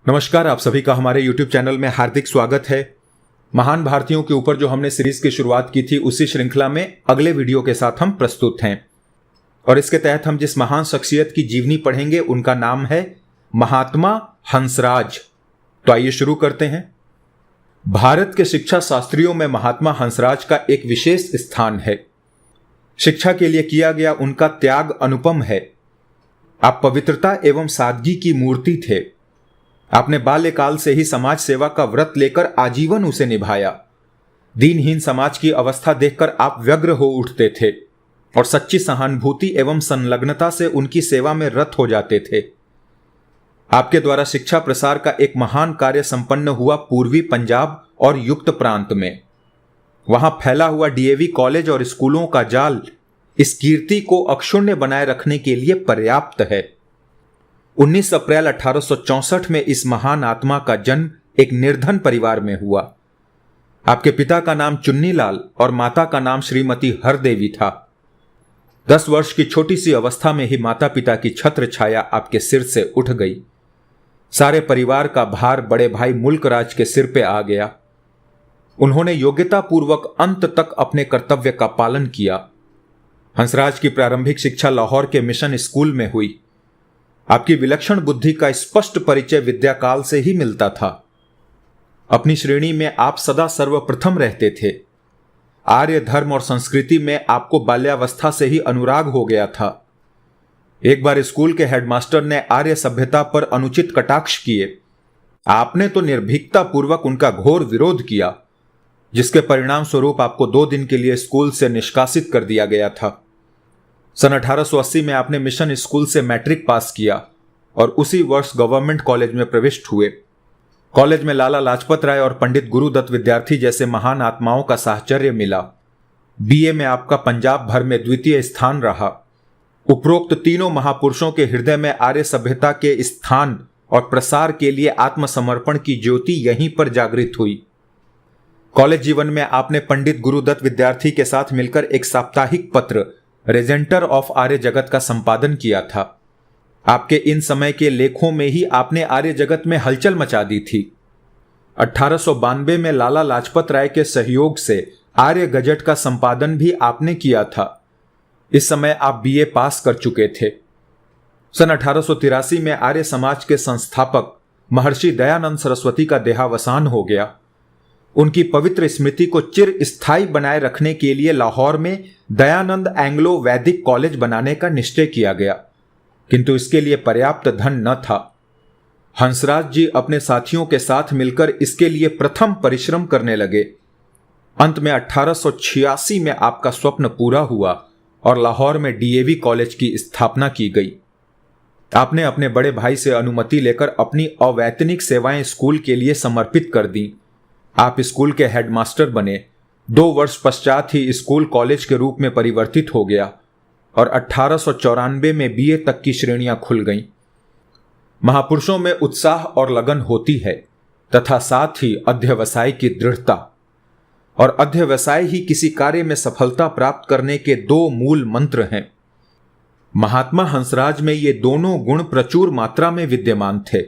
नमस्कार, आप सभी का हमारे YouTube चैनल में हार्दिक स्वागत है। महान भारतीयों के ऊपर जो हमने सीरीज की शुरुआत की थी, उसी श्रृंखला में अगले वीडियो के साथ हम प्रस्तुत हैं और इसके तहत हम जिस महान शख्सियत की जीवनी पढ़ेंगे उनका नाम है महात्मा हंसराज। तो आइए शुरू करते हैं। भारत के शिक्षा शास्त्रियों में महात्मा हंसराज का एक विशेष स्थान है। शिक्षा के लिए किया गया उनका त्याग अनुपम है। आप पवित्रता एवं सादगी की मूर्ति थे। आपने बाल्यकाल से ही समाज सेवा का व्रत लेकर आजीवन उसे निभाया। दीनहीन समाज की अवस्था देखकर आप व्यग्र हो उठते थे और सच्ची सहानुभूति एवं संलग्नता से उनकी सेवा में रत हो जाते थे। आपके द्वारा शिक्षा प्रसार का एक महान कार्य संपन्न हुआ पूर्वी पंजाब और युक्त प्रांत में। वहां फैला हुआ डीएवी कॉलेज और स्कूलों का जाल इस कीर्ति को अक्षुण्य बनाए रखने के लिए पर्याप्त है। 19 अप्रैल 1864 में इस महान आत्मा का जन्म एक निर्धन परिवार में हुआ। आपके पिता का नाम चुन्नीलाल और माता का नाम श्रीमती हरदेवी था। 10 वर्ष की छोटी सी अवस्था में ही माता पिता की छत्र छाया आपके सिर से उठ गई। सारे परिवार का भार बड़े भाई मुल्कराज के सिर पे आ गया। उन्होंने योग्यता पूर्वक अंत तक अपने कर्तव्य का पालन किया। हंसराज की प्रारंभिक शिक्षा लाहौर के मिशन स्कूल में हुई। आपकी विलक्षण बुद्धि का स्पष्ट परिचय विद्याकाल से ही मिलता था। अपनी श्रेणी में आप सदा सर्वप्रथम रहते थे। आर्य धर्म और संस्कृति में आपको बाल्यावस्था से ही अनुराग हो गया था। एक बार स्कूल के हेडमास्टर ने आर्य सभ्यता पर अनुचित कटाक्ष किए। आपने तो निर्भीकता पूर्वक उनका घोर विरोध किया, जिसके परिणाम स्वरूप आपको 2 दिन के लिए स्कूल से निष्कासित कर दिया गया था। सन 1880 में आपने मिशन स्कूल से मैट्रिक पास किया और उसी वर्ष गवर्नमेंट कॉलेज में प्रविष्ट हुए। कॉलेज में लाला लाजपत राय और पंडित गुरुदत्त विद्यार्थी जैसे महान आत्माओं का साहचर्य मिला। बीए में आपका पंजाब भर में द्वितीय स्थान रहा। उपरोक्त तीनों महापुरुषों के हृदय में आर्य सभ्यता के स्थान और प्रसार के लिए आत्मसमर्पण की ज्योति यहीं पर जागृत हुई। कॉलेज जीवन में आपने पंडित गुरुदत्त विद्यार्थी के साथ मिलकर एक साप्ताहिक पत्र रेजेंटर ऑफ आर्य जगत का संपादन किया था। आपके इन समय के लेखों में ही आपने आर्य जगत में हलचल मचा दी थी। 1892 में लाला लाजपत राय के सहयोग से आर्य गजट का संपादन भी आपने किया था। इस समय आप बीए पास कर चुके थे। सन 1883 में आर्य समाज के संस्थापक महर्षि दयानंद सरस्वती का देहावसान हो गया। उनकी पवित्र स्मृति को चिर स्थायी बनाए रखने के लिए लाहौर में दयानंद एंग्लो वैदिक कॉलेज बनाने का निश्चय किया गया, किंतु इसके लिए पर्याप्त धन न था। हंसराज जी अपने साथियों के साथ मिलकर इसके लिए प्रथम परिश्रम करने लगे। अंत में 1886 में आपका स्वप्न पूरा हुआ और लाहौर में डीएवी कॉलेज की स्थापना की गई। आपने अपने बड़े भाई से अनुमति लेकर अपनी अवैतनिक सेवाएं स्कूल के लिए समर्पित कर दी। आप स्कूल के हेडमास्टर बने। 2 वर्ष पश्चात ही स्कूल कॉलेज के रूप में परिवर्तित हो गया और 1894 में बीए तक की श्रेणियां खुल गईं। महापुरुषों में उत्साह और लगन होती है तथा साथ ही अध्यवसाय की दृढ़ता, और अध्यवसाय ही किसी कार्य में सफलता प्राप्त करने के 2 मूल मंत्र हैं। महात्मा हंसराज में ये दोनों गुण प्रचुर मात्रा में विद्यमान थे।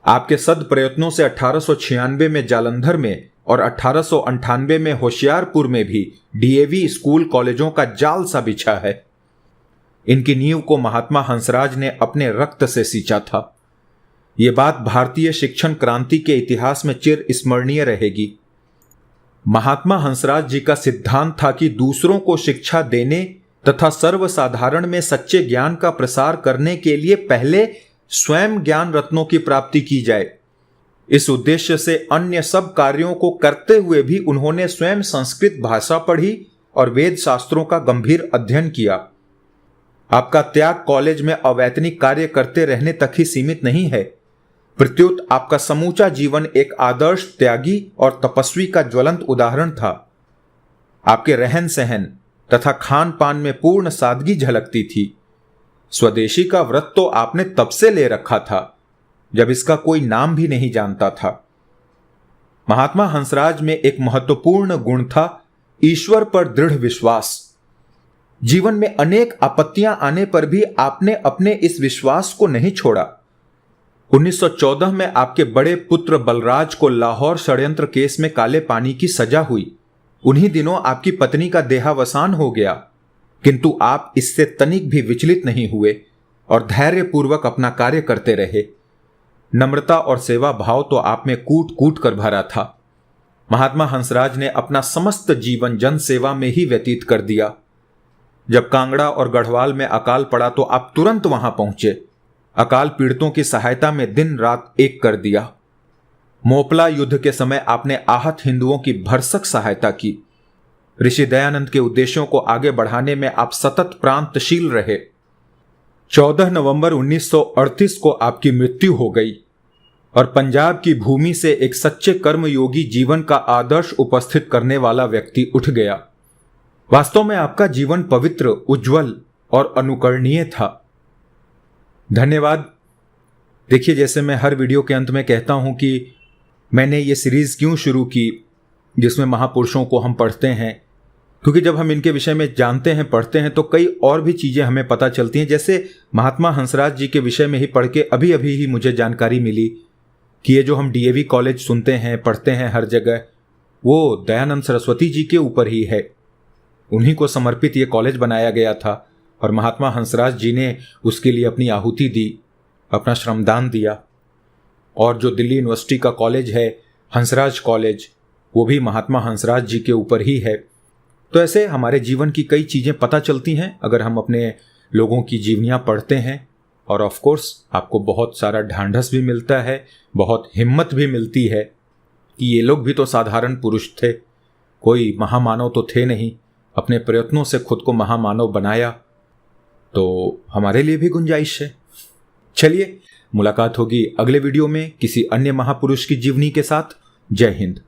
आपके सद प्रयत्नों से 1896 में जालंधर में और 1898 में होशियारपुर में भी डीएवी स्कूल कॉलेजों का जाल सा बिछा है। इनकी नींव को महात्मा हंसराज ने अपने रक्त से सींचा था। यह बात भारतीय शिक्षण क्रांति के इतिहास में चिर स्मरणीय रहेगी। महात्मा हंसराज जी का सिद्धांत था कि दूसरों को शिक्षा देने तथा सर्वसाधारण में सच्चे ज्ञान का प्रसार करने के लिए पहले स्वयं ज्ञान रत्नों की प्राप्ति की जाए। इस उद्देश्य से अन्य सब कार्यों को करते हुए भी उन्होंने स्वयं संस्कृत भाषा पढ़ी और वेद शास्त्रों का गंभीर अध्ययन किया। आपका त्याग कॉलेज में अवैतनिक कार्य करते रहने तक ही सीमित नहीं है, प्रत्युत आपका समूचा जीवन एक आदर्श त्यागी और तपस्वी का ज्वलंत उदाहरण था। आपके रहन सहन तथा खान पान में पूर्ण सादगी झलकती थी। स्वदेशी का व्रत तो आपने तब से ले रखा था जब इसका कोई नाम भी नहीं जानता था। महात्मा हंसराज में एक महत्वपूर्ण गुण था ईश्वर पर दृढ़ विश्वास। जीवन में अनेक आपत्तियां आने पर भी आपने अपने इस विश्वास को नहीं छोड़ा। 1914 में आपके बड़े पुत्र बलराज को लाहौर षड्यंत्र केस में काले पानी की सजा हुई। उन्हीं दिनों आपकी पत्नी का देहावसान हो गया, किंतु आप इससे तनिक भी विचलित नहीं हुए और धैर्यपूर्वक अपना कार्य करते रहे। नम्रता और सेवा भाव तो आप में कूट कूट कर भरा था। महात्मा हंसराज ने अपना समस्त जीवन जन सेवा में ही व्यतीत कर दिया। जब कांगड़ा और गढ़वाल में अकाल पड़ा तो आप तुरंत वहां पहुंचे। अकाल पीड़ितों की सहायता में दिन रात एक कर दिया। मोपला युद्ध के समय आपने आहत हिंदुओं की भरसक सहायता की। ऋषि दयानंद के उद्देश्यों को आगे बढ़ाने में आप सतत प्रांतशील रहे। 14 नवंबर 1938 को आपकी मृत्यु हो गई और पंजाब की भूमि से एक सच्चे कर्मयोगी जीवन का आदर्श उपस्थित करने वाला व्यक्ति उठ गया। वास्तव में आपका जीवन पवित्र, उज्जवल और अनुकरणीय था। धन्यवाद। देखिए, जैसे मैं हर वीडियो के अंत में कहता हूं कि मैंने ये सीरीज क्यों शुरू की जिसमें महापुरुषों को हम पढ़ते हैं, क्योंकि जब हम इनके विषय में जानते हैं, पढ़ते हैं, तो कई और भी चीजें हमें पता चलती हैं। जैसे महात्मा हंसराज जी के विषय में ही पढ़ के अभी अभी ही मुझे जानकारी मिली कि ये जो हम डीएवी कॉलेज सुनते हैं, पढ़ते हैं हर जगह, वो दयानंद सरस्वती जी के ऊपर ही है। उन्हीं को समर्पित ये कॉलेज बनाया गया था और महात्मा हंसराज जी ने उसके लिए अपनी आहुति दी, अपना श्रमदान दिया। और जो दिल्ली यूनिवर्सिटी का कॉलेज है, हंसराज कॉलेज, वो भी महात्मा हंसराज जी के ऊपर ही है। तो ऐसे हमारे जीवन की कई चीज़ें पता चलती हैं अगर हम अपने लोगों की जीवनियाँ पढ़ते हैं। और ऑफ कोर्स आपको बहुत सारा ढांढस भी मिलता है, बहुत हिम्मत भी मिलती है कि ये लोग भी तो साधारण पुरुष थे, कोई महामानव तो थे नहीं, अपने प्रयत्नों से खुद को महामानव बनाया, तो हमारे लिए भी गुंजाइश है। चलिए, मुलाकात होगी अगले वीडियो में किसी अन्य महापुरुष की जीवनी के साथ। जय हिंद।